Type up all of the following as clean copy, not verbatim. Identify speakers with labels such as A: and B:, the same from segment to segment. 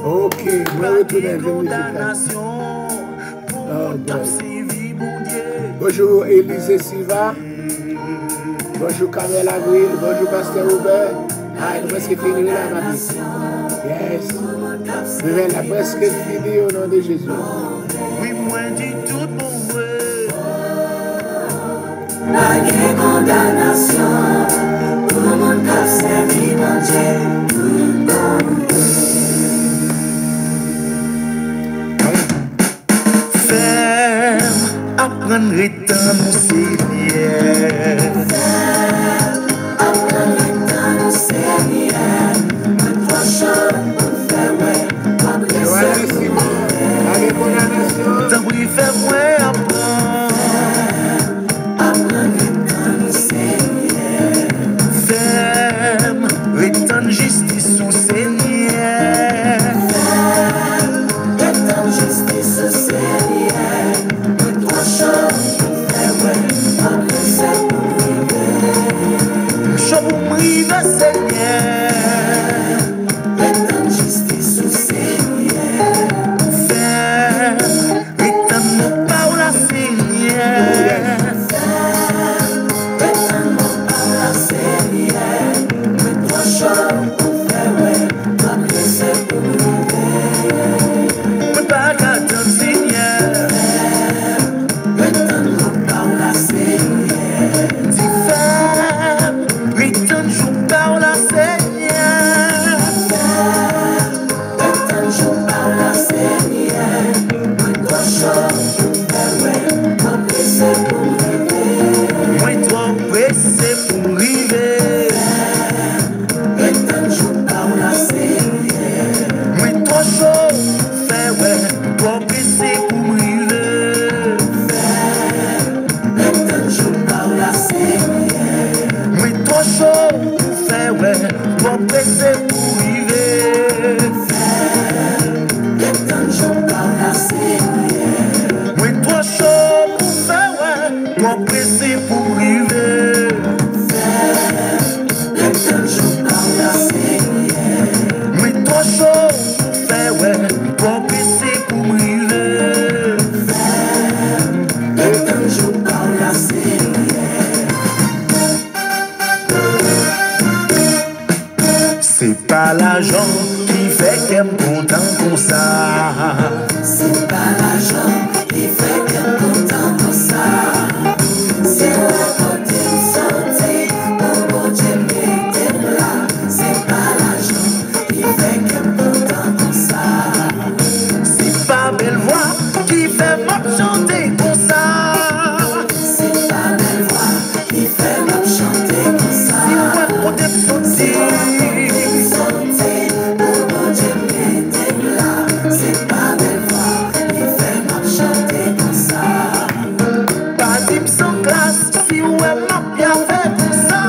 A: Ok, je retourne
B: condamnation pour t'as suivi mon Dieu.
A: Bonjour Élise Silva. Bonjour Kamel Avril. Bonjour Pasteur Robert. Ah, il presque fini là, ma fille. Yes. Mais la presque fini au nom de Jésus.
B: Oui, moi dis tout mon vrai.
C: Pas de condamnation pour mon cap servi mon Dieu.
B: Ferme, apprendre étant mon Seigneur.
C: Apprendre étant mon Seigneur. Toi chaud, fais ouais, pas blessé.
B: Tant oui, fais-moi apprendre.
C: Apprendre étant mon Seigneur.
B: Ferme, étant justice au Seigneur.
C: Étant justice au Seigneur. Toi chaud, fais ouais, pas blessé pour vivre.
B: Je vous prie, Seigneur.
C: Étant justice au Seigneur.
B: Ferme, étant mon parole, Seigneur.
C: Étant mon parole, Seigneur. Toi chaud, fais ouais, pas blessé pour vivre.
B: Me pas qu'attendre, Seigneur.
C: Étant mon parole, Seigneur.
B: Dis ferme, étant je parle, Seigneur.
C: Étant je parle, Seigneur. Toi chaud, fais ouais, pas blessé pour vivre.
B: Moi trop pressé pour arriver.
C: Étant je parle, Seigneur.
B: Moi trop chaud, fais ouais, trop pressé pour arriver.
C: Étant je parle, Seigneur.
B: Moi trop chaud, fais ouais, trop pressé pour arriver.
C: Étant je parle, Seigneur.
B: Moi trop chaud, fais ouais, trop pressé pour arriver.
C: Étant je parle, Seigneur.
B: Moi trop chaud, fais ouais, trop pressé pour arriver.
C: Étant je parle, Seigneur.
B: C'est pas l'argent qui fait qu'elle me content comme ça.
C: C'est pas l'argent qui fait qu'elle content comme ça. C'est la côté santé, pour mon Dieu mettez là. C'est pas l'argent qui fait qu'elle content comme ça.
B: C'est pas belle voix qui fait me chanter comme ça.
C: C'est pas belle voix qui fait me chanter comme ça.
B: Si moi côté santé,
C: Santé, pour mon Dieu mettez là. C'est pas belle voix qui fait me chanter comme ça.
B: pas d'hymne sans classe, si ouais m'a bien fait comme ça.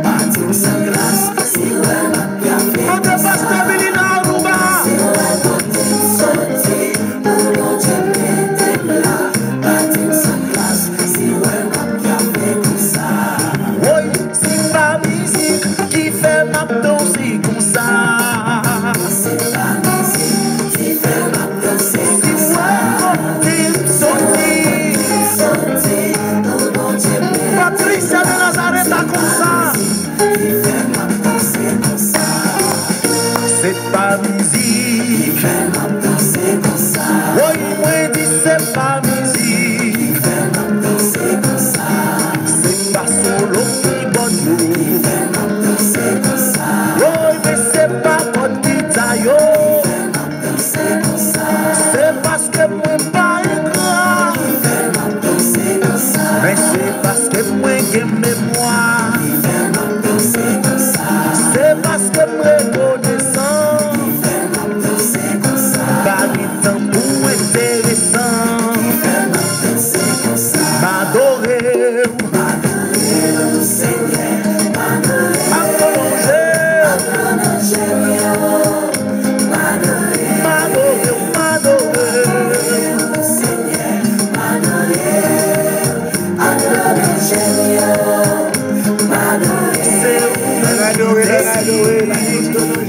C: Partir sans grâce, si ouais m'a bien fait
B: On te
C: comme
B: passe
C: ça.
B: ta vie dans le rouba.
C: Si ouais côté santé, pour mon Dieu mettez là. Partir sans grâce, si ouais m'a bien fait comme ça.
B: Oui, c'est pas musique qui fait ma danser comme ça.
C: C'est pas musique qui fait ma danser
B: Si
C: comme ça.
B: moi côté santé,
C: Santé, pour mon Dieu mettez
B: Patricia de Nazareth a comme ça.
C: qui fait ma danser comme ça.
B: C'est pas musique.
C: Fait ma danser comme ça.
B: Oui, moi dis c'est pas musique.
C: Fait ma danser comme ça.
B: C'est pas solo qui bonne nous.
C: Fait ma danser comme ça.
B: Oui, mais c'est pas bonne guitare yo.
C: Fait ma danser comme ça.
B: C'est parce que moi pas grand.
C: Fait ma danser comme ça.
B: Mais c'est parce que moi j'ai mémoire.
C: Fait ma danser comme ça.
B: C'est parce que moi connaissant.
C: Fait ma danser comme ça.
B: Pas du temps pour intéressant.
C: Fait ma danser comme ça.
B: M'adorer.
C: Adorer le Seigneur. Adorer.
B: À prolonger.
C: Adorer le Seigneur. Adorer.
A: Adorer, adorer, adorer,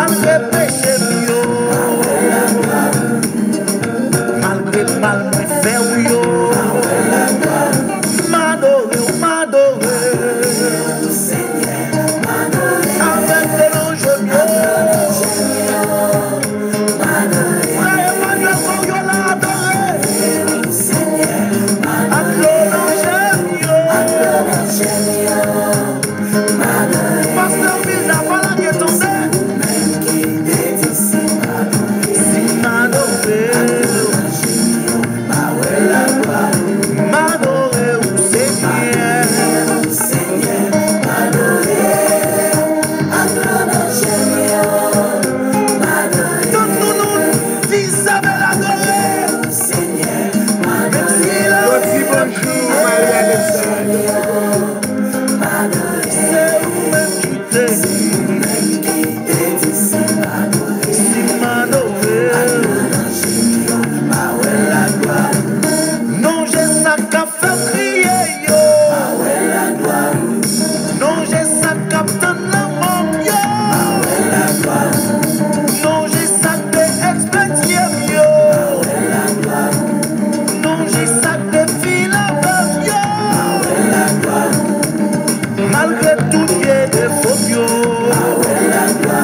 B: malgré péché yo, malgré mal moi fait yo, m'adorer, avec de l'ange mieux. Frère Emmanuel Coriola adoré, Pasteur Milda Baladier tombé, si m'adorer, m'adorer au Seigneur, tout nous Isabelle adoré, même si la
A: Merci, bonjour, Marie-Alexandre.
B: c'est vous-même qui t'es, si m'adorer, non j'ai ça qu'à faire crier yo, non j'ai ça qu'à tendre la main yo, non j'ai ça que expédier yo, non j'ai ça que filer avec yo, malgré tout les défauts yo,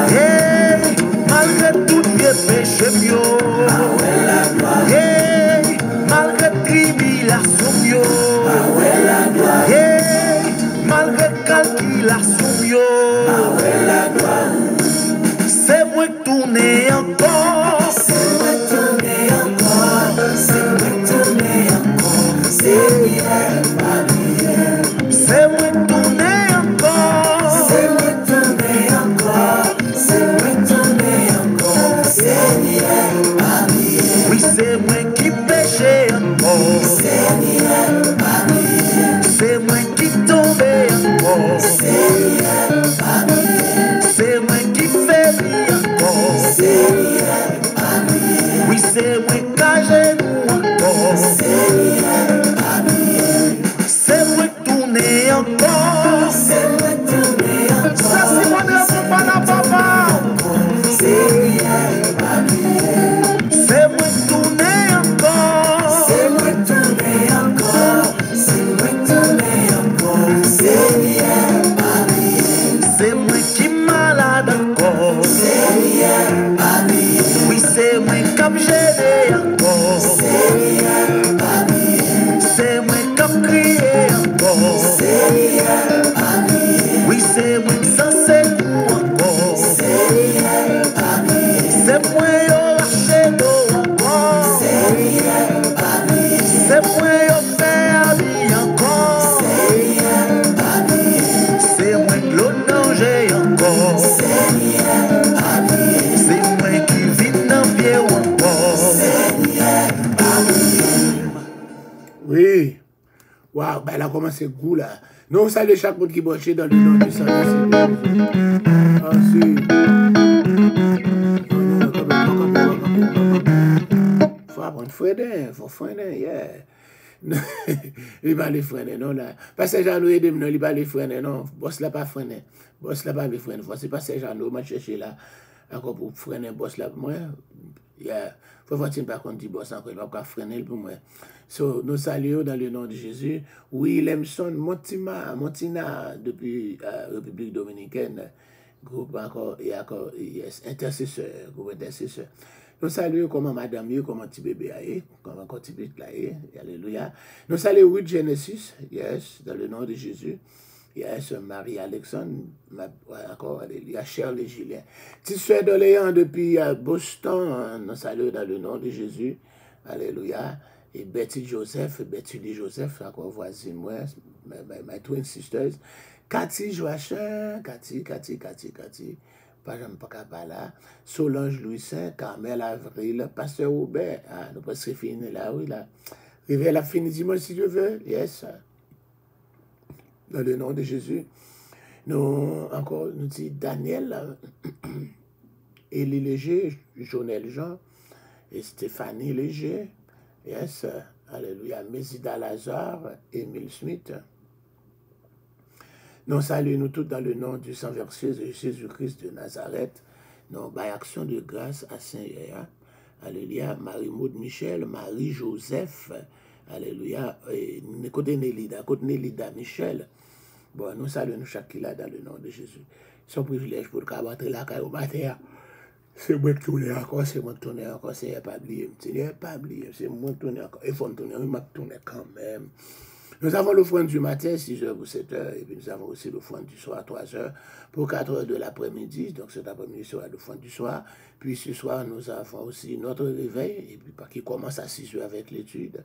B: hey, malgré tout les péchés yo, hey, malgré tribulation yo, hey, malgré calculation yo, c'est moi qui tourne encore, c'est moi qui tourne encore, c'est moi qui tourne encore, Seigneur, c'est moi qui tourne encore, c'est moi qui tourne encore, c'est moi qui tourne encore, Seigneur, oui c'est moi qui péché encore, Seigneur, c'est moi qui tombe encore, Seigneur, c'est moi qui faiblit encore, Seigneur, oui c'est moi qui a genoux encore, Seigneur, c'est moi qui tourne encore, c'est moi qui tourne encore, ça c'est moi de la papa, Seigneur, c'est moi qui tourne encore, c'est moi qui tourne encore, c'est moi qui tourne encore, Seigneur, c'est moi qui malade encore, Seigneur, oui c'est moi qui a gêné encore, Seigneur, c'est moi qui a crié encore, Seigneur, oui c'est moi qui censé nous encore, Seigneur, c'est moi qui a lâché d'eau encore, Seigneur, c'est moi qui a fait habiller encore, Seigneur, c'est moi qui l'eau danger encore, Seigneur, c'est moi qui vis dans pied encore, Seigneur.
A: Oui. Waouh, ben là, comment c'est goût là. Nous, on salue chaque monde qui est branché dans le nom du Saint-Seigneur. Ah, si. Faut apprendre freiner, faut freiner, yeah. Il va les freiner, non, là. Parce que Jean-Louis aide, non, il va les freiner, non. Boss là pas freiner. Boss là pas les freiner. C'est pas que Jean-Louis m'a cherché là, encore pour freiner boss là pour moi. Yeah. Faut voir si par contre dit boss encore, il va pas freiner pour moi. So, nous saluons dans le nom de Jésus. Williamson Montina, depuis République Dominicaine, groupe encore, et encore, yes, intercesseur, groupe intercesseur. Nous saluons comment madame, comment petit bébé aille, comment petit bébé aille, alléluia. Nous saluons Ruth Genesis, yes, dans le nom de Jésus. Yes, Marie-Alexandre, encore, alléluia, Shirley Julien. Petite soeur d'Orléans depuis Boston, nous saluons dans le nom de Jésus, alléluia. Et Betty Lee Joseph, encore voisine moi, my twin sisters. Cathy Joachim, Cathy, pas jamais pas là. Solange Louis Saint, Carmel Avril, Pasteur Robert, nous presque fini là, oui, là. Rivière la fin dimanche si Dieu veut, yes. Dans le nom de Jésus. Nous, encore, nous dit Daniel, Élie Léger, Jonel Jean, et Stéphanie Léger, yes, alléluia, Mésida Lazare, Émile Smith. Nous saluons nous tous dans le nom du sang versé de Jésus-Christ de Nazareth. Non, bah, action de grâce à Saint-Yaya. Alléluia. Marie-Maud Michel, Marie-Joseph. Alléluia. Côté Nélida Michel. Bon, nous saluons nous chaque qui là dans le nom de Jésus. C'est un privilège pour le cabaret là, au matin. C'est moi qui tourne encore, c'est moi qui tourne encore, c'est pas oublié. C'est pas oublié, c'est moi qui tourne encore. Il faut me tourner, il m'a tourné quand même. Nous avons l'offrande du matin, 6h pour 7h, et puis nous avons aussi l'offrande du soir, 3h, pour 4h de l'après-midi. Donc cet après-midi sera l'offrande du soir. Puis ce soir, nous avons aussi notre réveil, et puis qui commence à 6h avec l'étude.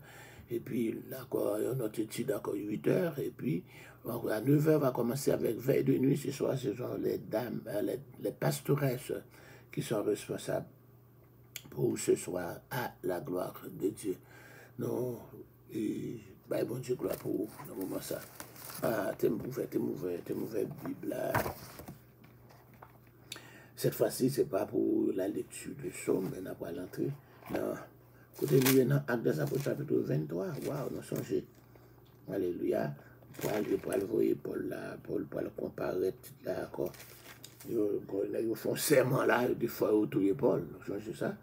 A: Et puis encore notre étude encore 8h, et puis à 9h va commencer avec veille de nuit. Ce soir, ce sont les dames, les pastoresses qui sont responsables pour ce soir à la gloire de Dieu. Non, et bon Dieu, gloire pour vous, dans le moment ça. Ah, t'es mauvais Bible là. Cette fois-ci, c'est pas pour la lecture de Somme, mais n'a pas l'entrée. Non. Côté lui, dans Actes des Apôtres, chapitre 23, waouh, nous songez. Alléluia. Pour le voir Paul là, Paul le comparer là encore. Ils font serment là, des fois autour de Paul, nous songez ça.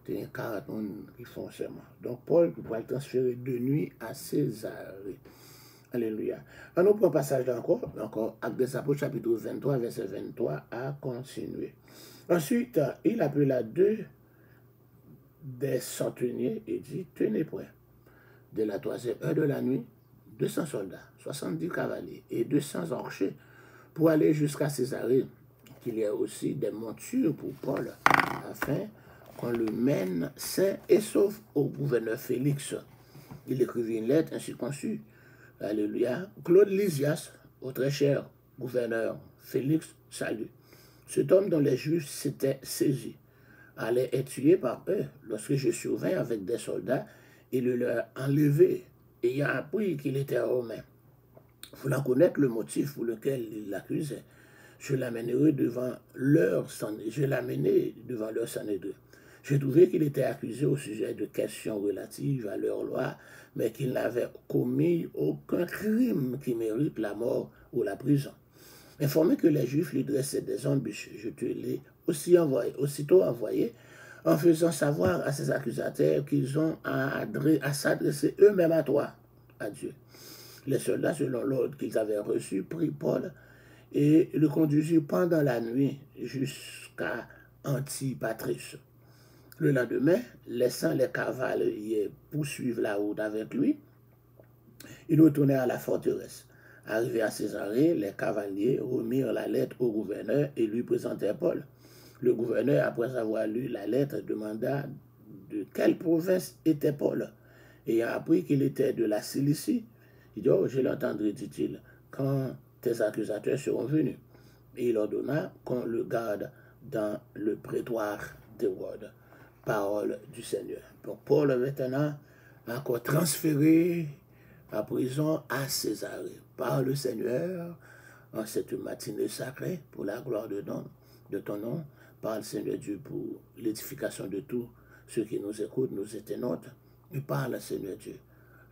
A: Il y a 40 personnes qui font serment. Donc Paul va le transférer de nuit à Césarée. Alléluia. On nous prend passage encore, Actes des Apôtres, chapitre 23, verset 23, à continuer. Ensuite, il appela 2 des centeniers et dit, tenez prêt. De la 3e heure de la nuit, 200 soldats, 70 cavaliers et 200 archers pour aller jusqu'à Césarée, qu'il y ait aussi des montures pour Paul, afin qu'on le mène sain et sauf au gouverneur Félix. Il écrivit une lettre ainsi conçue. Alléluia. Claude Lysias, au très cher gouverneur Félix, salut. Cet homme dont les Juifs s'étaient saisis allait être tué par eux lorsque je survins avec des soldats et le leur enlevé, ayant appris qu'il était romain. Voulant connaître le motif pour lequel il l'accusait, je l'amenai devant leur Sanhédrin. J'ai trouvé qu'il était accusé au sujet de questions relatives à leur loi, mais qu'il n'avait commis aucun crime qui mérite la mort ou la prison. Informé que les Juifs lui dressaient des embûches, je te l'ai aussitôt envoyé, en faisant savoir à ces accusateurs qu'ils ont à s'adresser eux-mêmes à toi, à Dieu. Les soldats, selon l'ordre qu'ils avaient reçu, prirent Paul et le conduisirent pendant la nuit jusqu'à Antipatris. Le lendemain, laissant les cavaliers poursuivre la route avec lui, il retournait à la forteresse. Arrivé à Césarée, les cavaliers remirent la lettre au gouverneur et lui présentèrent Paul. Le gouverneur, après avoir lu la lettre, demanda de quelle province était Paul. Ayant appris qu'il était de la Cilicie, il dit, oh, je l'entendrai, dit-il, quand tes accusateurs seront venus. Et il ordonna qu'on le garde dans le prétoire d'Hérode. Parole du Seigneur. Donc Paul maintenant encore transféré à prison à Césarée par le Seigneur en cette matinée sacrée pour la gloire de ton nom, par le Seigneur Dieu pour l'édification de tous ceux qui nous écoutent, nous internautes, et par le Seigneur Dieu.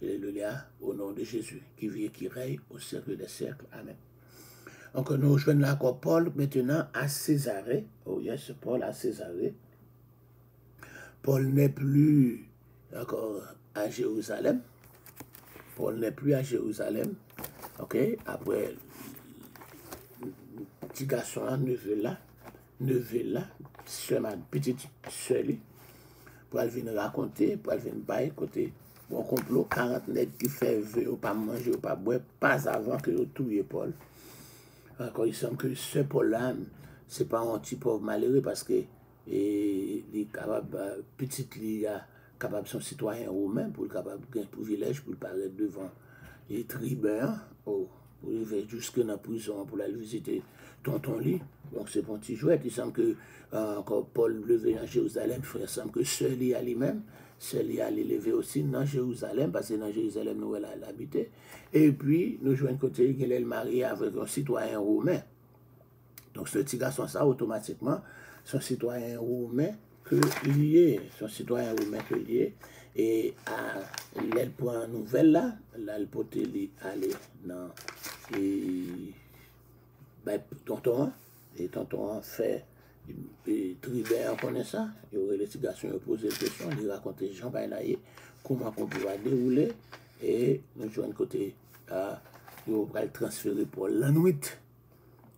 A: Alléluia, au nom de Jésus, qui vit et qui règne au siècle des siècles. Amen. Donc nous rejoignons encore Paul maintenant à Césarée. Oh yes, Paul à Césarée. Paul n'est plus encore à Jérusalem. Paul n'est plus à Jérusalem. Ok, après, petit garçon, neveu là, petite soeur, pour elle venir raconter, pour elle venir bailler côté bon complot, 40 nègres qui fait vœu ou pas manger ou pas boire, pas avant que vous tuiez Paul. Encore, il semble que ce Paul-là, c'est pas un petit pauvre malheureux parce que il est capable, petit, il est capable son citoyen romain pour le capable de gagner privilège pour paraître devant les tribuns, pour arriver jusque dans la prison pour aller visiter tonton Lee. Donc c'est bon petit jouet. Il semble que encore Paul levé en Jérusalem, il semble que seul à lui-même, seul à l'élever aussi dans Jérusalem, parce que dans Jérusalem nous elle a habité. Et puis nous jouons côté qu'il est marié avec un citoyen romain. Donc ce petit garçon ça automatiquement son citoyen romain que lié, et elle prend une nouvelle là, elle peut aller dans tonton, et tonton fait Et Tribert connaît ça. Il y aurait les garçons qui posent des questions, ils racontent Jean Baïlaye, comment on peut dérouler. Et nous jouons de côté, ils vont le transférer pour la nuit.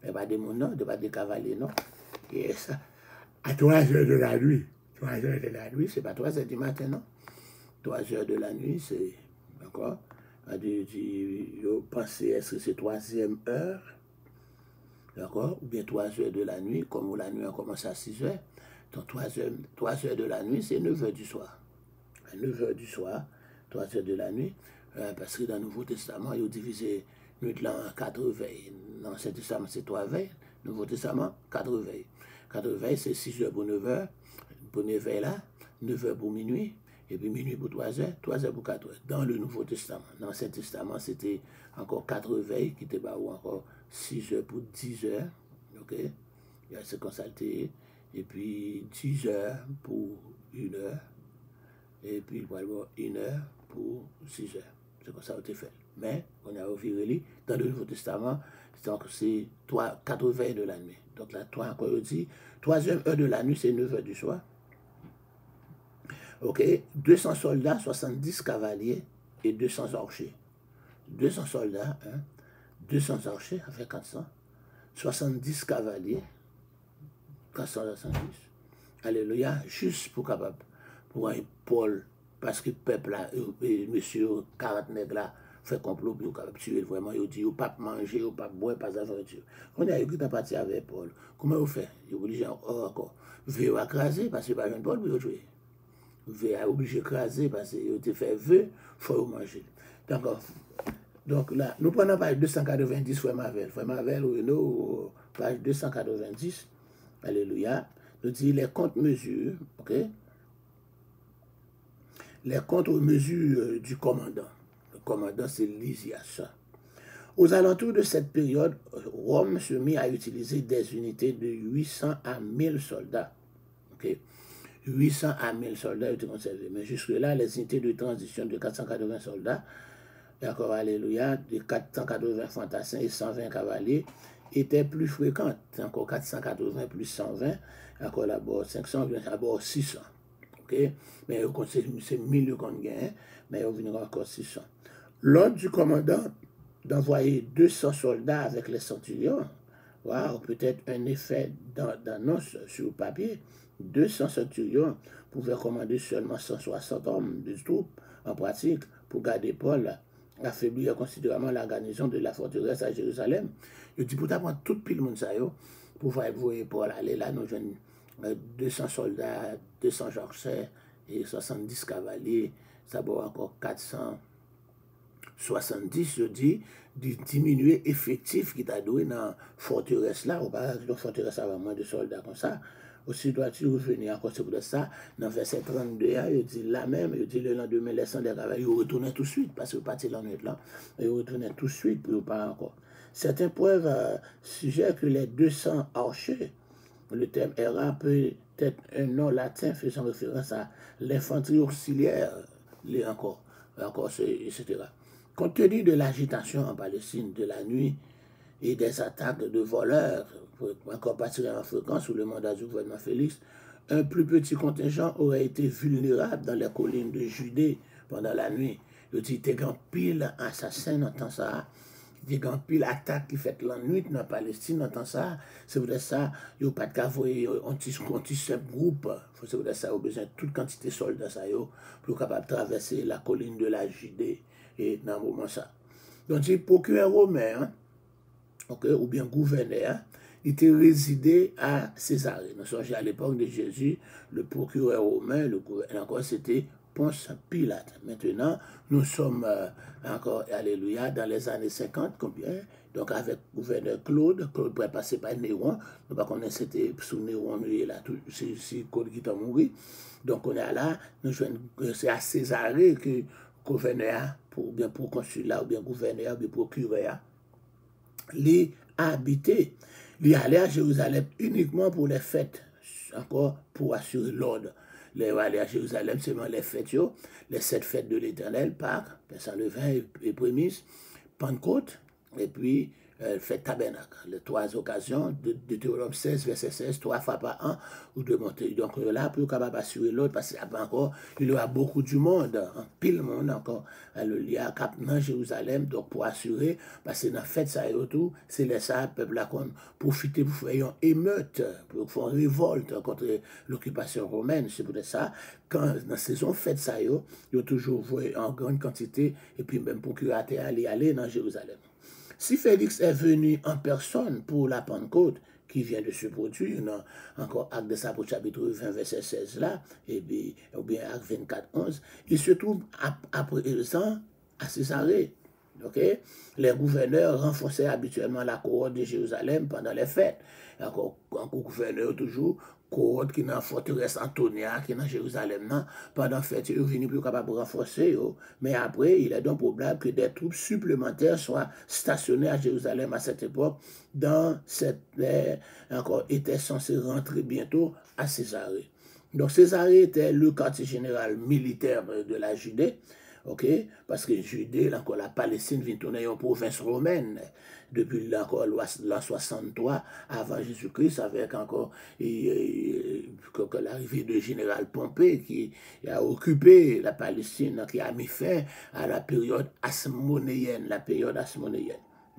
A: Il n'y a pas de monde, il n'y a pas de cavaliers, non. Et ça, à 3 heures de la nuit. 3 heures de la nuit, c'est pas 3 heures du matin, non. 3 heures de la nuit, c'est. D'accord. Je pensais, est-ce que c'est 3e heure? D'accord? Ou bien 3 heures de la nuit, comme la nuit a commencé à 6 heures. Donc 3 heures de la nuit, c'est 9 heures du soir. À 9 heures du soir, 3 heures de la nuit, parce que dans le Nouveau Testament, il y a divisé nuit là en 4 veilles. Dans l'Ancien Testament, c'est 3 veilles. Nouveau Testament, 4 veilles. 4 veilles, c'est 6 heures pour 9 heures. Pour 9 heures là, 9 heures pour minuit, et puis minuit pour 3 heures, 3 heures pour 4 heures. Dans le Nouveau Testament. Dans l'Ancien Testament, c'était encore 4 veilles qui étaient ou encore 6 heures pour 10 heures. Ok? Il y a ce consulté. Et puis 10 heures pour 1 heure. Et puis il va y avoir 1 heure pour 6 heures. C'est comme ça que c'est fait. Mais on a reviré dans le Nouveau Testament, c'est 4 veilles de la nuit. Donc là, toi encore je dis, 3e heure de la nuit, c'est 9 heures du soir. Ok, 200 soldats, 70 cavaliers et 200 archers. 200 soldats, 200 archers, ça fait 400. 70 cavaliers, 470. Alléluia, juste pour capable, pour un Paul, parce que le peuple là, monsieur 40 nègres là, fait complot pour capable tuer vraiment, il dit, il ne pas manger, il ne pas boire, pas d'aventure. On a eu que parti avec Paul. Comment vous faites? Il obligé encore. Vous voulez écraser parce que pas jeune Paul pour jouer. Vous êtes obligé d'écraser parce que vous avez fait vœu, il faut manger. D'accord. Donc là, nous prenons page 290, Frère Marvel. Frère Marvel, ou page 290. Alléluia. Nous dit les contre-mesures, ok? Les contre-mesures du commandant. Le commandant, c'est Lysias. Aux alentours de cette période, Rome se mit à utiliser des unités de 800 à 1000 soldats. Ok? 800 à 1000 soldats étaient conservés. Mais jusque-là, les unités de transition de 480 soldats, d'accord, alléluia, de 480 fantassins et 120 cavaliers, étaient plus fréquentes. Encore 480 plus 120, encore d'abord 500, d'abord 600. Ok? Mais c'est 1000 qu'on gagne, mais on viendra encore 600. L'ordre du commandant d'envoyer 200 soldats avec les centurions, wow, peut-être un effet d'annonce sur le papier. 200 centurions pouvaient commander seulement 160 hommes de troupes en pratique pour garder Paul, affaiblir considérablement la garnison de la forteresse à Jérusalem. Je dis pour t'apprendre tout le monde ça pour voir Paul aller là, nous jeunes 200 soldats, 200 jarcers et 70 cavaliers, ça va encore 470, je dis, de diminuer effectif qui t'a donné dans la forteresse là, ou pas dans la forteresse avec moins de soldats comme ça. Aussi doit-il revenir encore pour ça. Dans verset 32, il dit là même, il dit le lendemain, laissant des cavaliers, il retournait tout de suite, parce que parti l'en là, il retournait tout de suite, pour pas encore. Certains peuvent suggérer que les 200 archers, le terme era peut être un nom latin faisant référence à l'infanterie auxiliaire, encore, etc. Compte tenu de l'agitation en Palestine de la nuit et des attaques de voleurs, encore particulièrement fréquents sous le mandat du gouvernement Félix, un plus petit contingent aurait été vulnérable dans les collines de Judée pendant la nuit. Il dit des grands piles assassins dans temps ça, des grands piles attaques qui fait la nuit dans la Palestine dans temps ça. C'est pour ça il n'y a pas de cas anti-simple groupe. C'est pour ça qu'il y a besoin de toute quantité de soldats pour capable traverser la colline de la Judée et dans le moment ça. Donc il procureur romain, okay, ou bien gouverneur, il était résidé à Césarée. Nous sommes à l'époque de Jésus, le procureur romain, le gouverneur, encore c'était Ponce Pilate. Maintenant, nous sommes encore, alléluia, dans les années 50, combien? Donc avec le gouverneur Claude pourrait passer par Néron. Nous ne connaissons pas c'était sous Néron, là, c'est Claude qui est mort. Donc on est là, c'est à Césarée que le gouverneur, ou bien pour consulat, ou bien gouverneur, ou bien procureur, les habiter. Il allait à Jérusalem uniquement pour les fêtes, encore pour assurer l'ordre. Les aller à Jérusalem, c'est les fêtes, les 7 fêtes de l'Éternel, Pâques, Pessah le vin et prémices, Pentecôte, et puis fait tabernacle. Les 3 occasions, de Deutéronome 16, verset 16, 3 fois par an, ou de monter. Donc là, pour capable assurer l'autre, parce qu'il y a encore, il y aura beaucoup du monde, pile monde encore, il y a cap dans Jérusalem, donc pour assurer, parce que dans la fête, ça et tout, c'est les ça, peuple là, qu'on profite pour faire une émeute, pour faire une révolte contre l'occupation romaine. C'est pour ça, quand dans la saison fête, ça y a toujours vu en grande quantité, et puis même pour curateur aller dans Jérusalem. Si Félix est venu en personne pour la Pentecôte, qui vient de se produire, encore Acte des Apôtres, chapitre 20, verset 16 là, et puis, ou bien Acte 24, 11, il se trouve à présent à Césarée. Okay? Les gouverneurs renforçaient habituellement la cohorte de Jérusalem pendant les fêtes. Encore gouverneur toujours, cohorte qui est dans la forteresse Antonia, qui est dans Jérusalem, non? Pendant la fête, ils sont venus pour capable renforcer. Mais après, il est donc probable que des troupes supplémentaires soient stationnées à Jérusalem à cette époque, dans cette encore était censé rentrer bientôt à Césarée. Donc Césarée était le quartier général militaire de la Judée. Ok, parce que Judée, encore la Palestine vient tourner en province romaine depuis l'an 63 avant Jésus-Christ, avec encore l'arrivée de général Pompée qui a occupé la Palestine, qui a mis fin à la période asmonéenne,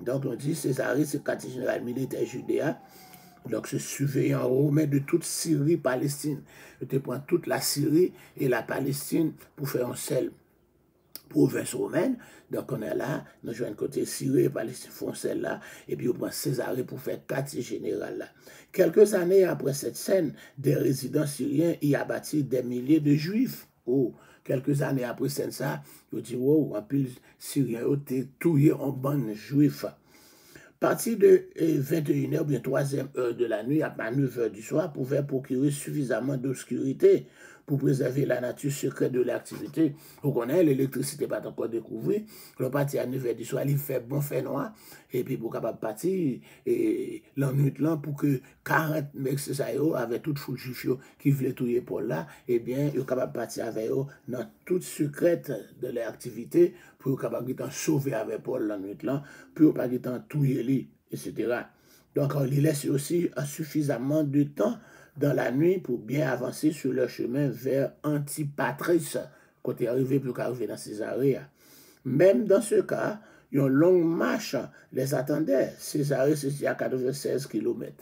A: Donc on dit Césarée, c'est le quartier général militaire judéen. Donc, ce surveillant romain de toute Syrie, Palestine. Il prend toute la Syrie et la Palestine pour faire un seul province romaine. Donc, on est là, nous jouons côté Syrie et Palestine font celle-là, et puis on prend Césarée pour faire quartier général là. Quelques années après cette scène, des résidents syriens y abattirent des milliers de juifs. Oh, quelques années après ça, on dit, wow, un pile Syrien ont été tués en bande juifs. Partir de 21h ou bien 3e heure de la nuit à 9h du soir pouvait procurer suffisamment d'obscurité pour préserver la nature secrète de l'activité. Vous connaissez, l'électricité n'est pas encore découverte. Le parti à 9h du soir, il fait bon, fait noir, et puis pour capable partir la nuit là pour que 40 mecs avec toute foule juif qui voulait tuer Paul là, eh bien, ils sont capables de partir avec eux dans toute secrète de leur activité pour capable de sauver avec Paul la nuit là, pour pas de tuer lui, etc. Donc, on lui laisse aussi suffisamment de temps dans la nuit pour bien avancer sur leur chemin vers Antipatris, quand ils arrivent pour arriver dans Césarée. Même dans ce cas, une longue marche les attendait. Césarée, c'est à 96 km.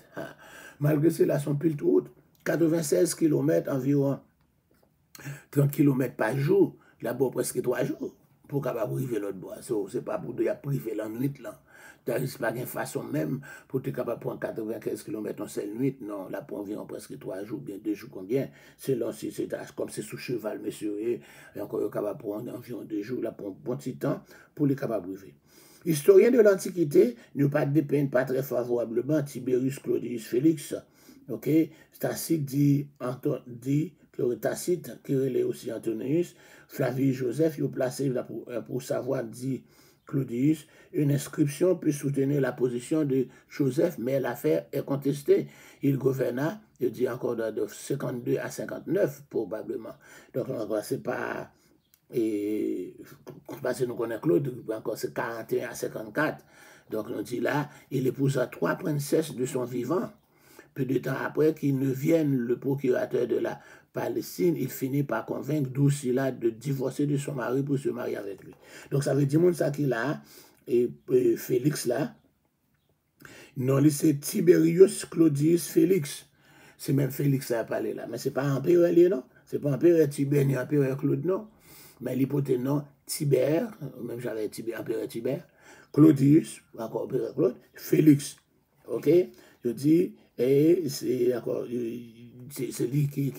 A: Malgré cela, son pile route, 96 km environ 30 km par jour, là-bas presque 3 jours, pour capable arriver l'autre bois. So, c'est pas pour de priver la nuit là. C'est pas une façon même pour être capable de prendre 95 km en seule nuit. Non, là pour environ presque 3 jours, bien 2 jours, combien. Selon si c'est comme c'est sous cheval, monsieur, et encore capable de prendre environ 2 jours, là pour un bon petit temps, pour les capables de vivre. Historien de l'Antiquité, nous pas dépeignent pas très favorablement Tiberius Claudius Félix. Ok, Tacite dit Tacite, qui est aussi Antonius, Flavius Joseph, il a placé pour savoir dit Claudius, une inscription peut soutenir la position de Joseph, mais l'affaire est contestée. Il gouverna, il dit encore de 52 à 59 probablement. Donc c'est pas parce que nous connaissons Claude, encore c'est 41 à 54. Donc on dit là, il épousa 3 princesses de son vivant. Peu de temps après qu'il ne vienne le procurateur de la Palestine, il finit par convaincre Drusilla de divorcer de son mari pour se marier avec lui. Donc ça veut dire ça qu'il a, et Félix là, non, c'est Tiberius Claudius Félix. C'est même Félix qui a parlé là, mais ce n'est pas empereur, non? Ce n'est pas empereur Tibère ni empereur Claude, non? Mais l'hypothèse non, Tibère, même j'avais empereur Tibère, Claudius, encore empereur Claude, Félix. Ok? Je dis, et c'est lui qui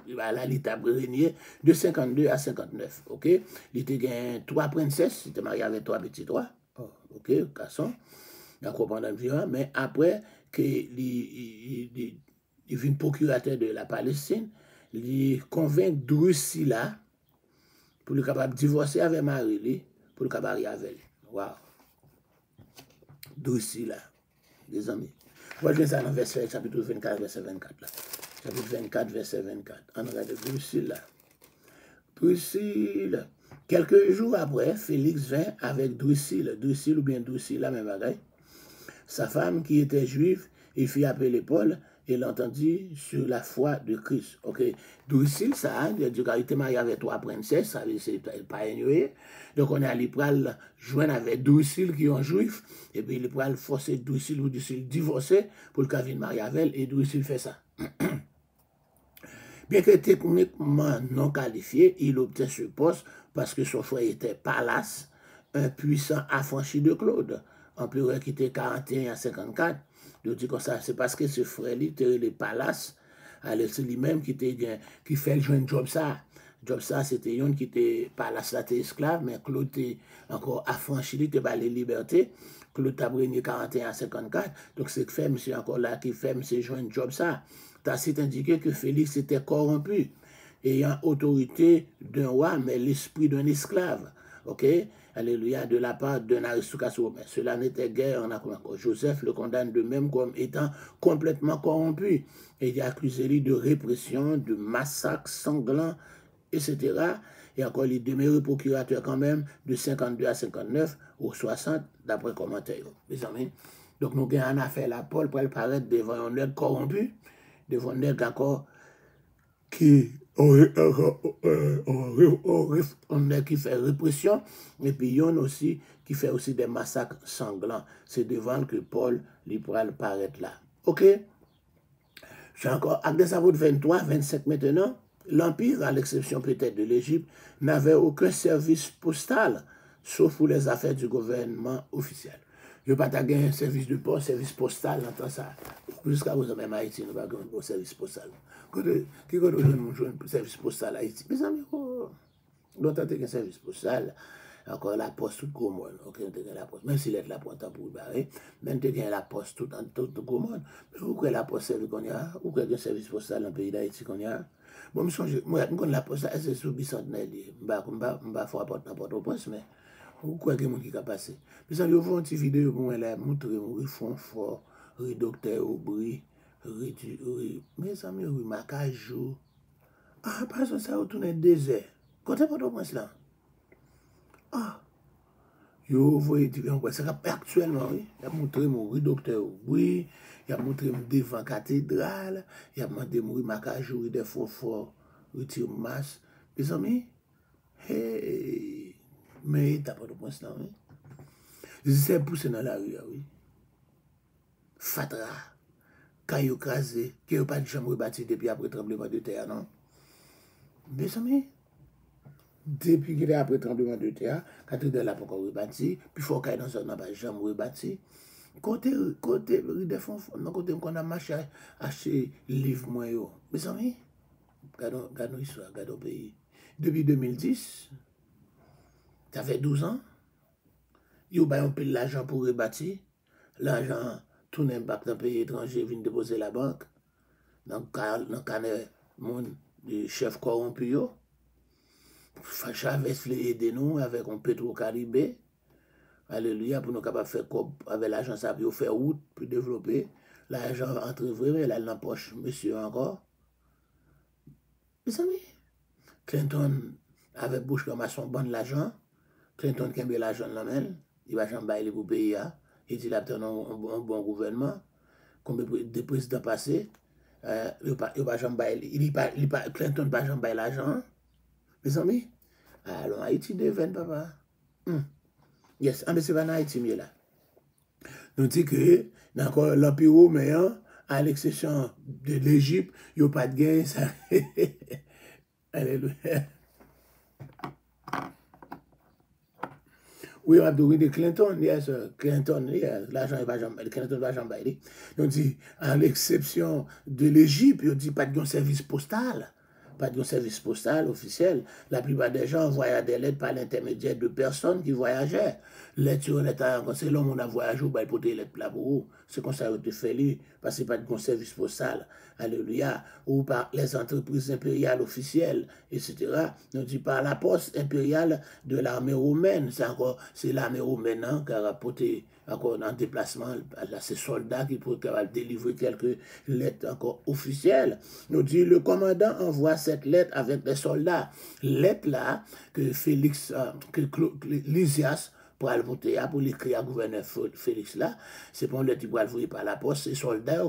A: là, il a régné de 52 à 59. Ok? Il était gagné 3 princesses, il était marié avec 3 petits droits. Oh, ok, garçon. D'accord, pendant le vivant, mais après qu'il vient procurateur de la Palestine, il convainc Drusilla pour le capable de divorcer avec Marie, pour le capable de marier avec elle. Waouh! Drusilla, des amis. Moi, je viens ça dans verset chapitre 24, verset 24. Là. Chapitre 24, verset 24. On regarde Drusilla. Quelques jours après, Félix vint avec Drusilla ou bien Drusilla, même bagaille. Sa femme qui était juive, il fit appeler Paul et l'entendit sur la foi de Christ. Ok, Drusille, ça, il a dit qu'il était marié avec trois princesses, ça veut dire c'est pas ignoré. Donc on est allé pral joindre avec Drusille qui est un juif, et puis il pral forcer Drusille ou Drusille divorcer pour le cas de marier avec elle, et Drusille fait ça. Bien que techniquement non qualifié, il obtient ce poste parce que son frère était Pallas, un puissant affranchi de Claude, empereur qui était 41 à 54. Je dis comme ça, c'est parce que ce frère était les Pallas, c'est lui-même qui fait joindre job ça. Job ça, c'était un qui était Pallas, là, était esclave, mais Claude était encore affranchi, il était par les libertés. Claude a régné 41 à 54. Donc c'est fait, monsieur encore là, qui fait, monsieur joindre job ça. Tacite indiqué que Félix était corrompu, ayant autorité d'un roi, mais l'esprit d'un esclave. Ok? Alléluia, de la part d'un aristocrate romain. Cela n'était guère en accord. Joseph le condamne de même comme étant complètement corrompu. Et il accuse lui de répression, de massacre sanglant, etc. Et encore, il demeure procurateur quand même de 52 à 59 ou 60, d'après commentaire. Mes amis. Donc, nous avons une affaire là, Paul pour paraître devant un être corrompu, devant un être encore qui fait répression, et puis il y en a aussi qui fait aussi des massacres sanglants. C'est devant que Paul lui pourra paraître là. Ok? J'ai encore, acte des apôtres 23, 25 maintenant, l'Empire, à l'exception peut-être de l'Égypte, n'avait aucun service postal, sauf pour les affaires du gouvernement officiel. Je n'ai pas gagné un service de poste, service postal, dans ça. Jusqu'à vous, même Haïti, nous n'avons pas un service postal. Qui connaît un service postal à Haïti? Mes amis, l'autre a un service postal, encore la poste toute commune. Ok, la poste. Même si la poste pour barrer, même si la poste toute commune, mais vous croyez la poste service qu'on y a? Vous croyez un service postal dans le pays d'Haïti qu'on y a? Bon, je connais la poste, c'est sur bicentenaire. Je ne vais pas faire n'importe où, mais vous croyez qu'il y a des gens qui ont passé. Mais ça, je vois une petite vidéo pour moi, montrer un fond fort, un docteur Aubry, mes amis, oui, Macajou. Ah, parce que ça retourne désert. Quand est-ce que là? Ah, yo, vous voyez, c'est actuellement, oui. Il a montré mon docteur Aubry, il a montré devant la cathédrale, il a montré mon Macajou, des fonds forts, retire masse. Mes amis, hey, mais t'as pas de point là, oui. C'est poussé dans la rue, oui. Fatra, caillou crasé, qui n'a pas de chambre rebâtie depuis après le tremblement de terre, non? Mes amis, depuis qu'il est après le tremblement de terre, quand il est là pour qu'on rebâtit, puis il faut qu'il y ait dans un pas de chambre rebâtie. Côté, des fonds, côté qu'on a marché à acheter livre moi, mes amis, regardons l'histoire, regardons le pays. Depuis 2010, ça fait 12 ans, il y a un peu l'argent pour rebâtir, l'argent tourne dans le pays étranger, vient déposer la banque, dans le carnet de chef corrompu. Chavez voulait aider nous avec un Petro-Caribé. Alléluia, pour nous capables de faire avec l'argent, ça peut faire route, pour développer. L'argent entre vrai, mais là, dans la poche, monsieur encore. Mes amis, Clinton, avec Bush comme à son bon l'argent, Clinton qui a l'argent dans la main, il va jamais bailler pour payer. Il dit qu'il a un bon gouvernement. Combien de présidents passés, il va jamais bailler. Clinton ne va jamais bailler l'argent. Mes amis, allons Haïti devine, papa. Yes, mais c'est pas en Haïti, mieux là. Nous dit que, dans l'Empire romain, à l'exception de l'Égypte, il n'y a pas de gain, ça. Alléluia. Oui, on a de Clinton, yes, Clinton, yes, l'argent n'est pas jamais, Clinton va jamais bailler. On dit, à l'exception de l'Égypte, il dit pas de service postal. Pas de service postal officiel. La plupart des gens envoyaient des lettres par l'intermédiaire de personnes qui voyageaient. Lettres, c'est l'homme on a voyagé, il faut des lettres là pour vous. C'est comme ça que fait lui, parce que pas de service postal. Alléluia. Ou par les entreprises impériales officielles, etc. On dit par la poste impériale de l'armée romaine. C'est l'armée romaine hein, qui a rapporté encore en déplacement à ces soldats qui pourraient délivrer quelques lettres encore officielles. Nous dit le commandant envoie cette lettre avec les soldats. Lettre là que Félix, que Lysias, pour aller voter, pour l'écrire à gouverneur Félix là, c'est pour le type pour aller par la poste, c'est soldat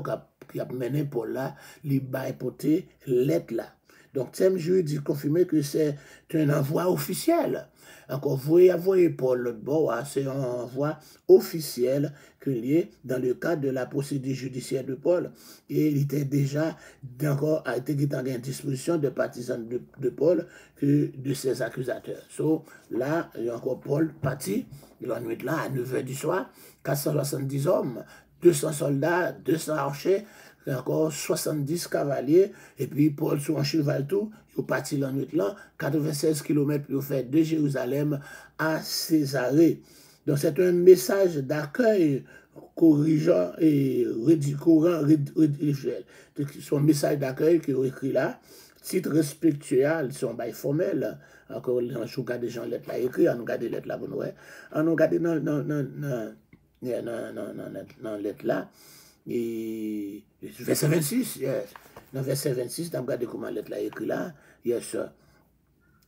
A: qui a mené Paul là, il va porter lettre là. Donc, thème juridique confirmé que c'est un envoi officiel. Encore, vous voyez Paul l'autre bord, c'est un envoi officiel que lié dans le cadre de la procédure judiciaire de Paul. Et il était déjà, encore, a été en disposition de partisans de Paul que de ses accusateurs. So, là, il y a encore Paul parti, il en est là à 9h du soir, 470 hommes, 200 soldats, 200 archers, encore 70 cavaliers, et puis Paul sur un cheval tout, il est parti la nuit là, 96 km pour faire de Jérusalem à Césarée. Donc c'est un message d'accueil corrigeant et rédigé. Son message d'accueil qui est écrit là, titre respectueux, son bail formel. Encore, je regarde des gens lettres là écrit, on regarde les lettres là, on regarde dans lettre là. Et verset 26, yes. Dans verset 26, on regarde comment la lettre là écrit là, yes,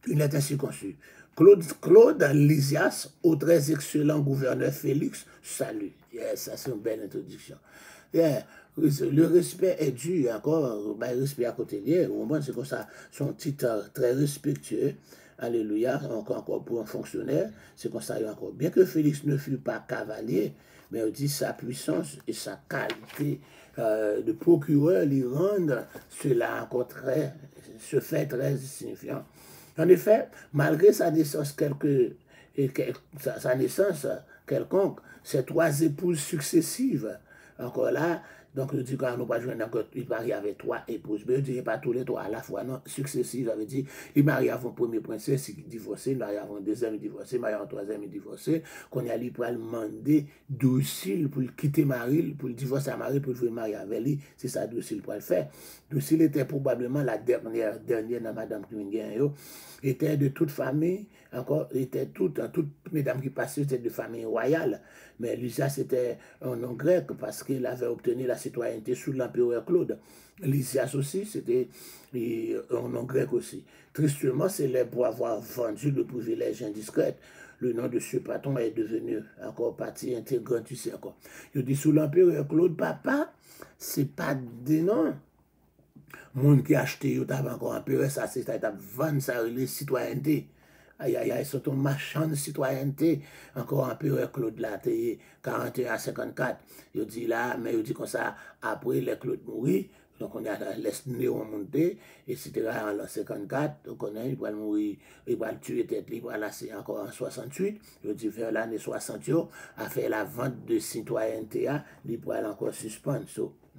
A: une lettre ainsi conçue. Claude Lysias, au très excellent gouverneur Félix, salut. Yes, ça c'est une belle introduction. Yeah. Le respect est dû encore, le respect à côté lié, au moins c'est comme ça, son titre très respectueux. Alléluia, encore pour un fonctionnaire, c'est comme ça encore. Bien que Félix ne fût pas cavalier, mais on dit sa puissance et sa qualité de procureur lui rendent cela encore ce fait très signifiant. En effet, malgré sa naissance quelconque, ses 3 épouses successives, encore là, donc je dis qu'on n'a pas joué encore, il marie avec 3 épouses, mais je ne dirais pas tous les 3 à la fois, non, successives, j'avais dit, il marie avant premier princesse, il divorcé, il marie avant deuxième, il divorcé, il marie avant troisième, il divorcé, qu'on y a lui pour demander docile pour quitter Marie, pour le divorcer à Marie, pour le marier avec lui, c'est ça docile pour le faire. Docile était probablement la dernière dans Madame Klingen, était de toute famille, encore, était toutes mesdames qui passaient, étaient de famille royale. Mais Lysias était un nom grec parce qu'il avait obtenu la citoyenneté sous l'empereur Claude. Lysias aussi, c'était un nom grec aussi. Tristement célèbre pour avoir vendu le privilège indiscret. Le nom de ce patron est devenu encore partie intégrante, tu sais encore. Je dis sous l'empereur Claude, papa, c'est pas des noms. Monde qui a acheté, il avait encore empereur, ça c'est ça, vendre sa citoyenneté. Aïe, aïe, aïe, c'est ton marchand de citoyenneté. Encore empereur Claude là, 41 à 54. Il dit là, mais il dit comme ça, après les Claude mourir, donc on a laissé Néron monter, etc. En l'an 54, donc on a, il va mourir, il va tuer tête, il va lasser encore en 68. Il dit vers l'année 60, a fait la vente de citoyenneté, il va encore suspendre.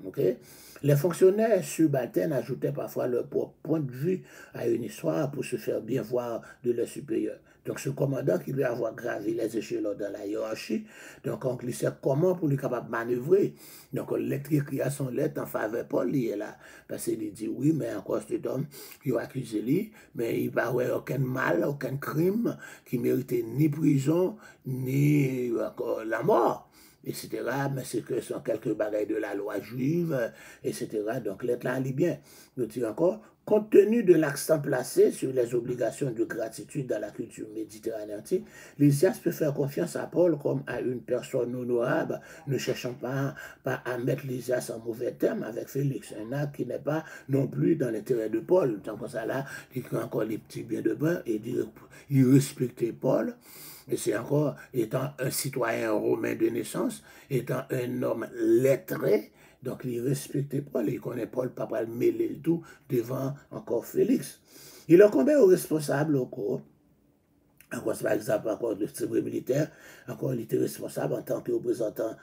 A: Okay? Les fonctionnaires subalternes ajoutaient parfois leur propre point de vue à une histoire pour se faire bien voir de leurs supérieurs. Donc ce commandant qui devait avoir gravi les échelons dans la hiérarchie, donc on glissait comment pour lui capable de manœuvrer. Donc on écrit à son lettre en faveur de Paul, il est là. Parce qu'il dit oui, mais encore cet homme, il a accusé lui, mais il n'a pas aucun mal, aucun crime qui méritait ni prison, ni encore la mort, etc. Mais c'est que ce sont quelques bagailles de la loi juive, etc. Donc l'être là, il est bien. Je dis encore, compte tenu de l'accent placé sur les obligations de gratitude dans la culture méditerranéenne, Lysias peut faire confiance à Paul comme à une personne honorable, ne cherchant pas à mettre Lysias en mauvais terme avec Félix. Un acte qui n'est pas non plus dans l'intérêt de Paul. Tant que ça là, il a encore les petits biens de bain et il respectait Paul. Et c'est encore, étant un citoyen romain de naissance, étant un homme lettré, donc il respectait Paul, il connaît Paul, papa le mêler le tout devant encore Félix. Il incombait aux responsables locaux, encore par exemple, encore le tribunal militaire, encore il était responsable en tant que représentant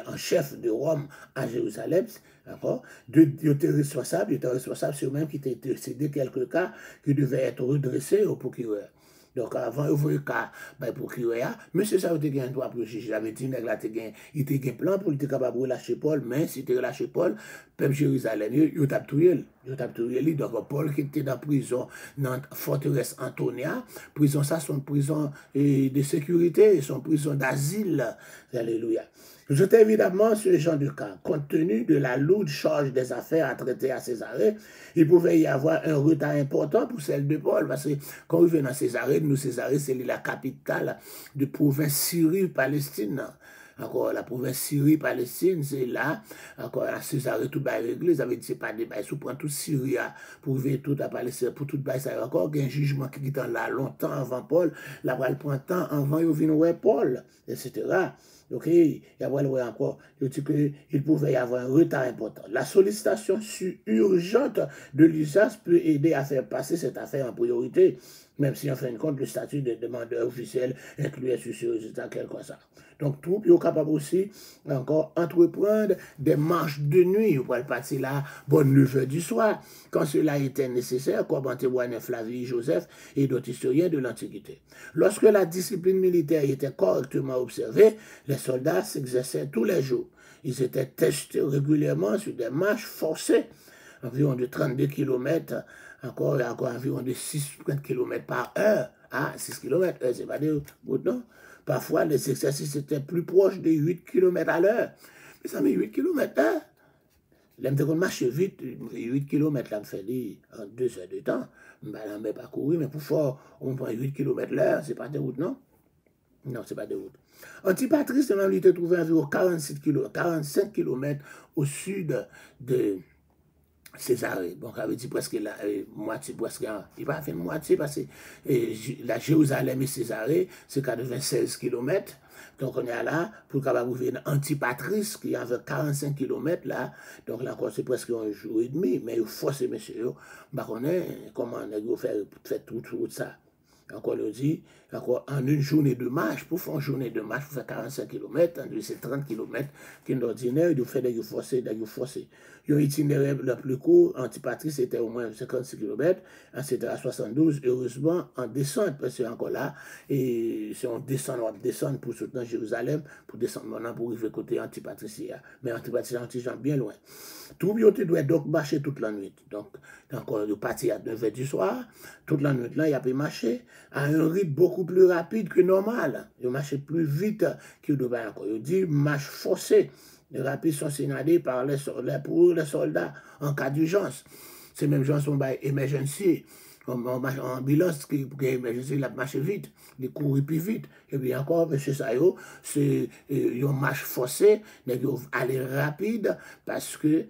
A: en chef de Rome à Jérusalem, d'accord, il était responsable sur même qui était intercédé quelques cas qui devaient être redressés au procureur. Donc avant, il voyait qu'à procureur, monsieur ça, il a un droit pour le juger. J'avais dit, il a un plan pour être capable de relâcher Paul, mais si tu relâché Paul, peuple Jérusalem, il t'a tué. Donc, Paul qui était dans la prison, dans la forteresse Antonia, prison ça, son prison de sécurité, son prison d'asile. Alléluia. C'est évidemment ce genre de cas. Compte tenu de la lourde charge des affaires à traiter à Césarée, il pouvait y avoir un retard important pour celle de Paul, parce que quand il vient à Césarée, Césarée, c'est la capitale de province Syrie-Palestine. Encore la province Syrie-Palestine, c'est là, encore à Césarée, tout bas réglé, ça veut dire c'est pas des bails, si on prend tout Syrie, pour vivre tout à Palestine, pour tout bail, ça encore, il y a un jugement qui est là longtemps avant Paul, là, il prend temps avant, il vient voir Paul, etc. Donc, il y a encore, je dis qu'il pouvait y avoir un retard important. La sollicitation urgente de l'usage peut aider à faire passer cette affaire en priorité, même si en fin de compte, le statut de demandeur officiel incluait ce résultat quelque chose. Donc, tout est capable aussi encore entreprendre des marches de nuit. Vous pouvez passer là, bonne 9 h du soir, quand cela était nécessaire, comme en témoignent Flavie Joseph et d'autres historiens de l'Antiquité. Lorsque la discipline militaire était correctement observée, les soldats s'exerçaient tous les jours. Ils étaient testés régulièrement sur des marches forcées, environ de 32 km, encore environ de 6 km par heure. Ah, 6 km, c'est pas de route, non? Parfois, les exercices étaient plus proches de 8 km à l'heure. Mais ça met 8 km heure. L'aime qu'on marche vite, 8 km, là, me fait en 2 heures de temps. Je ne vais pas courir, mais pour faire, on prend 8 km l'heure, c'est pas de route, non? Non, c'est pas de route. Antipatrice, il était trouvé environ 45 km au sud de Césarée. Bon, ça veut dire presque la moitié, presque, il va faire moitié parce que la Jérusalem et Césarée, c'est 96 km. Donc, on est là pour capable ouvrir une Antipatrice qui avait 45 km là. Donc, là encore, c'est presque un jour et demi. Mais il faut ces messieurs, on est comment on fait tout ça. Encore le dit, encore en une journée de marche, pour faire une journée de marche, pour faire 45 km, c'est 30 km qui est ordinaire, il fait des forcés. Un itinéraire le plus court, Antipatrice, c'était au moins 56 km, c'était à 72, heureusement, en descente, parce que encore là, et si on descend pour soutenir Jérusalem, pour descendre maintenant pour arriver côté Antipatrice. Mais Antipatrice, c'est bien loin. Tout le monde doit donc marcher toute la nuit. Donc, encore, il parti à 9 h du soir, toute la nuit là, il a pu marcher à un rythme beaucoup plus rapide que normal. Il marchait plus vite qu'il devait encore. Il dit marche forcée. Les rapides sont signalés pour les soldats en cas d'urgence. C'est même gens sont by emergency. En ambulance, qui emergency, il a marché vite, il courir plus vite. Et puis encore, M. Sayo, c'est une marche forcée, mais il aller rapide parce que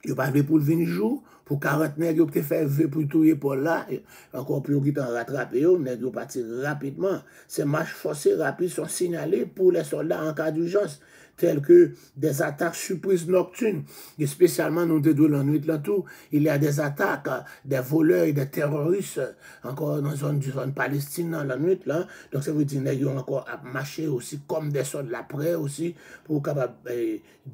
A: il pas pour le 20 jours, pour 40 nègres qui fait pour tout pour là, encore plus qui t'en rattraper, nègres partir rapidement. Ces marches forcées rapides sont signalées pour les soldats en cas d'urgence, telles que des attaques surprises nocturnes, et spécialement nous de la nuit là tout, il y a des attaques, des voleurs et des terroristes, encore dans la zone Palestine dans la nuit là, donc ça veut dire qu'ils ont encore à marcher aussi comme des soldats prêts aussi, pour capable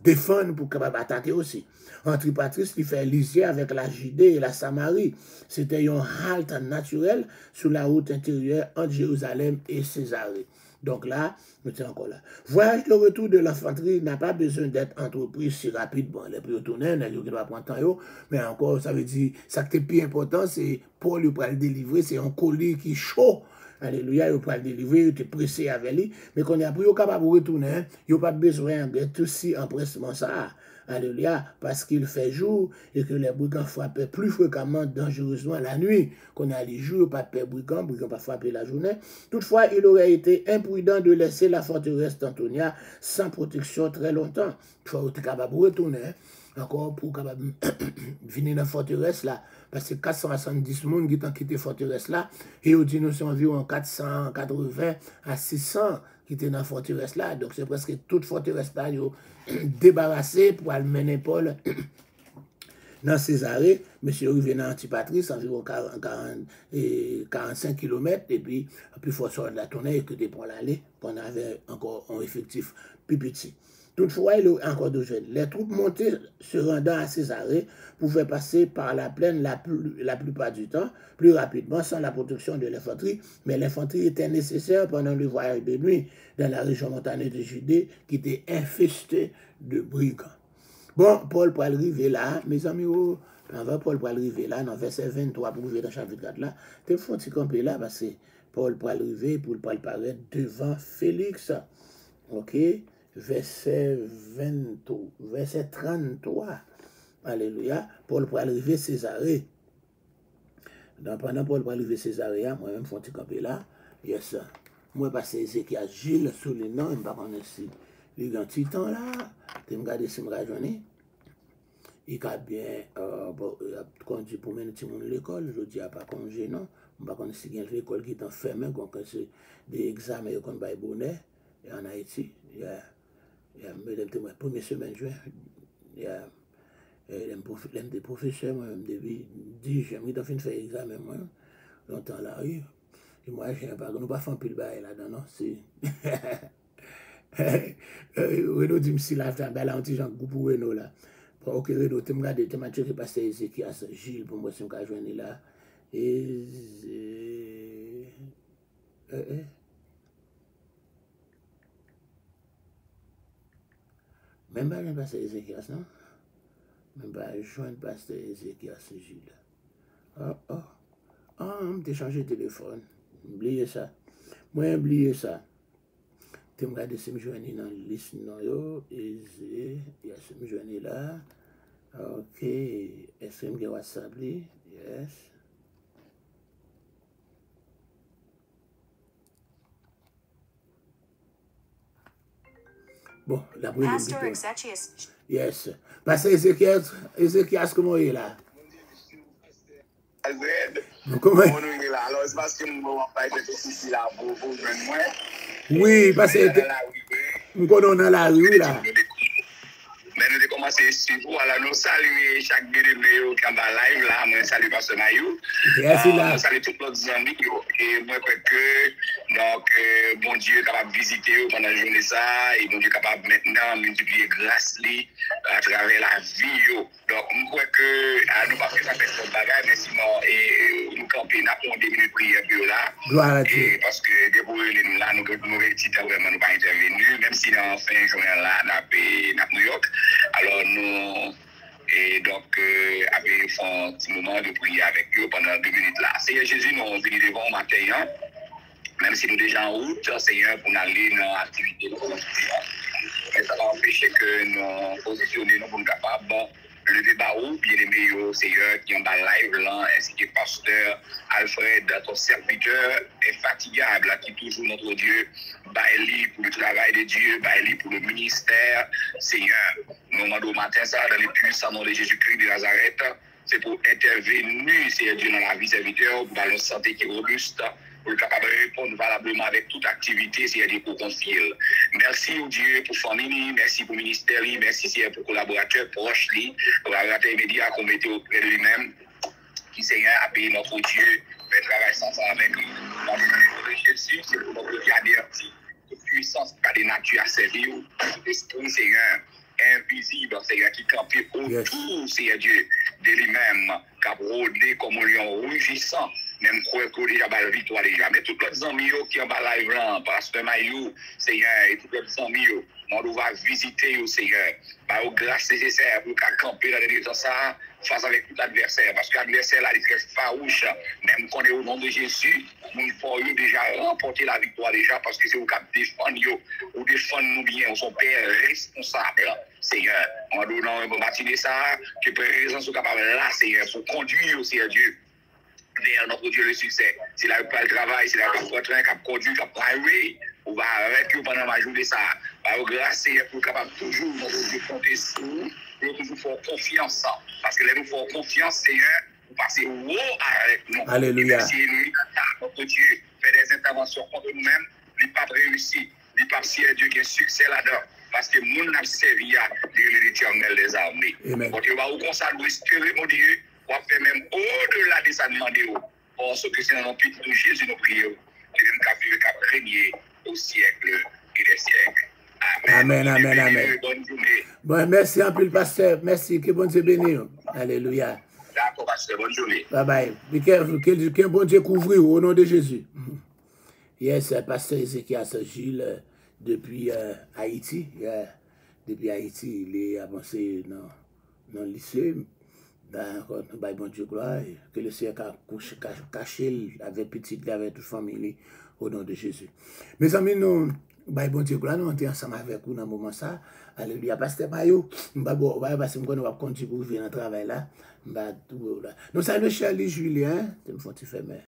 A: défendre, pour capable attaquer aussi. Antipatrice qui fait lisière avec la Judée et la Samarie. C'était une halte naturelle sur la route intérieure entre Jérusalem et Césarée. Donc là, nous sommes encore là. Voyage de retour de l'infanterie n'a pas besoin d'être entrepris si rapide. Bon, les plus retournés, il ne va prendre temps, mais encore, ça veut dire, ça qui est plus important, c'est Paul lui le délivrer, c'est un colis qui est chaud. Alléluia, il peut le délivrer, il est pressé avec lui, mais qu'on a pris au capable de retourner, il n'y a pas besoin de tout si empressement ça. Alléluia, parce qu'il fait jour et que les brigands frappaient plus fréquemment dangereusement la nuit. Qu'on a les jours, pas de brigands pas frapper la journée. Toutefois, il aurait été imprudent de laisser la forteresse d'Antonia sans protection très longtemps. Il faut être capable de retourner, encore pour capable venir dans la forteresse là. Parce que 470 personnes qui ont quitté la forteresse là, et au dit nous sommes environ 480 à 600 qui étaient dans la forteresse là. Donc c'est presque toute forteresse là, débarrassée pour aller mener Paul dans Césarée. Monsieur arrivé dans Antipatrice, environ 45 km, et puis plus fort sur la tournée que des pour l'aller, qu'on avait encore un effectif plus petit. Toutefois, il est encore de jeunes. Les troupes montées se rendant à Césarée pouvaient passer par la plaine la plupart du temps, plus rapidement, sans la protection de l'infanterie, mais l'infanterie était nécessaire pendant le voyage de nuit dans la région montagneux de Judée, qui était infestée de brigands. Bon, Paul pour arriver là, mes amis, avant Paul pour arriver là, dans verset 23 pour arriver dans chapitre 4 là, tu faut te camper là parce que Paul pour arriver, pour paraître devant Félix. Ok? Verset 23, verset 33. Alléluia. Paul pour arriver Césarée. Pendant Paul pour arriver Césarée, moi-même, faut te camper là. Yes. Moi, parce que Ézéchias Gilles sous les noms, je ne sais pas si il y a un petit temps là, je me regarde si je me rajeunir. Il a bien conduit pour mener tout le monde à l'école, je dis pas congé, non. Je ne sais pas si il y a l'école qui est enfermée, quand c'est des examens qu'on va bonnet en Haïti. Il y a la première semaine de juin, il y a des professeurs, moi-même, depuis 10 jours, je suis fait examen, moi, longtemps là, oui. Et moi, je ne sais pas, nous ne pas faire pile bail là-dedans, non, c'est... Renaud dit, si la femme, là, on dit, j'en groupe pour Renaud là. Ok, Renaud, tu me regardes, tu m'as checké parce que c'est qui a Gilles pour moi, si je me joindre là. Même pas, je ne sais pas si Ézéchias, non? Même pas, je ne sais pas si Ézéchias, Gilles. Je changé de téléphone. Oubliez ça. Moi, oubliez ça. Tu me regardes si je me joins dans la liste. Et si je me joins là. Ok. Est-ce que je me WhatsApp? Yes. Bon, la première. Pastor Exechias. Yes. Parce que Ézéchias, comment il est là? Comment?
D: Alors, c'est parce que je ne vais pas être ici là pour moi.
A: Oui, parce que nous sommes dans la rue là.
D: Mais nous avons commencé à suivre. Alors, nous saluons chaque bénévole qui est en live là. Moi, je salue Pasteur Mayou. Je salue tous nos amis. Et moi, je crois que donc, bon Dieu est capable de visiter pendant la journée ça. Et bon Dieu est capable maintenant de multiplier grâce à travers la vie. Donc, je crois que nous ne pouvons pas faire ça comme bagage, mais sinon, nous campons, nous avons 2 minutes de prière là.
A: Gloire à Dieu.
D: Parce que des fois, là, nous avons vraiment nous pas intervenu, même si dans la fin de journée là, nous avons New York. Alors, nous, et donc, avons fait un petit moment de prière avec eux pendant 2 minutes là. Seigneur Jésus, nous sommes venus devant matin, même si nous sommes déjà en route, Seigneur, pour aller dans l'activité de prière. Mais ça va empêcher que nous positionnions pour nous capables le débat où, bien aimé, Seigneur, qui est en live là, ainsi que pasteur Alfred, ton serviteur infatigable, qui toujours notre Dieu, bailli pour le travail de Dieu, bailli pour le ministère. Seigneur, nous demandons au matin ça, dans les puissants noms de Jésus-Christ de Nazareth, c'est pour intervenir, Seigneur Dieu, dans la vie serviteur, pour avoir une santé qui est robuste, pour être capable de répondre valablement avec toute activité, Seigneur Dieu, pour confier. Merci au Dieu pour famille, merci pour ministère, merci Seigneur pour collaborateurs proches, collaborateurs immédiats qu'on mettait auprès de lui-même, qui Seigneur a payé notre Dieu, fait travail sans ça avec lui. Dans le nom de Jésus, c'est pour notre Dieu averti, toute puissance, pas de nature à servir, tout esprit, Seigneur, invisible, Seigneur, qui campait autour, Seigneur Dieu, de lui-même, qui a rôdé comme un lion rugissant. Même quoi que déjà la victoire déjà. Mais tous les amis qui ont bas live là, Pasteur Mayou, Seigneur, et tous les amis, on doit visiter, Seigneur, par aux grâces nécessaires pour camper dans les temps ça, face avec tout adversaire. Parce que l'adversaire là, il est très farouche. Même quand on est au nom de Jésus, nous faut déjà remporter la victoire déjà, parce que c'est vous qui défendre, ou défendre nous bien, on sont père responsable. Seigneur, en donnant un bon matin ça, que présence capable là, Seigneur, pour conduire, Seigneur Dieu, vers notre Dieu le succès. C'est là que le travail, c'est là que le train qui a conduit, qui a highway, on va avec eux pendant ma journée ça. Par grâce, pour capable toujours notre Dieu compter sur nous, pour toujours faire confiance. Parce que là, nous faisons confiance, Seigneur, pour passer haut avec nous.
A: Alléluia.
D: Et si lui, notre Dieu fait des interventions contre nous-mêmes, il n'a pas réussi. Il n'a pas si Dieu qui a succès là-dedans. Parce que nous n'a servi à Dieu l'éternel des armées. Donc, il va vous consacrer, espérer, mon Dieu, on va faire même au-delà de ça demander. Parce que c'est dans le nom de Jésus, nous prions. Et nous avons vu qu'à régner au siècle et des siècles.
A: Amen, amen, amen.
D: Bonne journée.
A: Bon, merci un peu le pasteur. Merci, que bon Dieu bénisse. Alléluia.
D: D'accord, pasteur, bonne journée.
A: Bye bye. Be careful, que bon Dieu couvre au nom de Jésus. Yes, pasteur Ézéchias Gilles depuis Haïti. depuis Haïti, il est avancé dans le lycée. Bah, bon Dieu, gloire, que le Seigneur a caché avec petit, avec toute famille, au nom de Jésus. Mes amis, nous, bah, bon Dieu, gloire, nous sommes ensemble avec vous dans ce moment ça. Alléluia, Pasteur Mayo, parce que nous allons continuer pour venir dans le travail là. Nous saluons Charlie Julien, tu me fais fermer.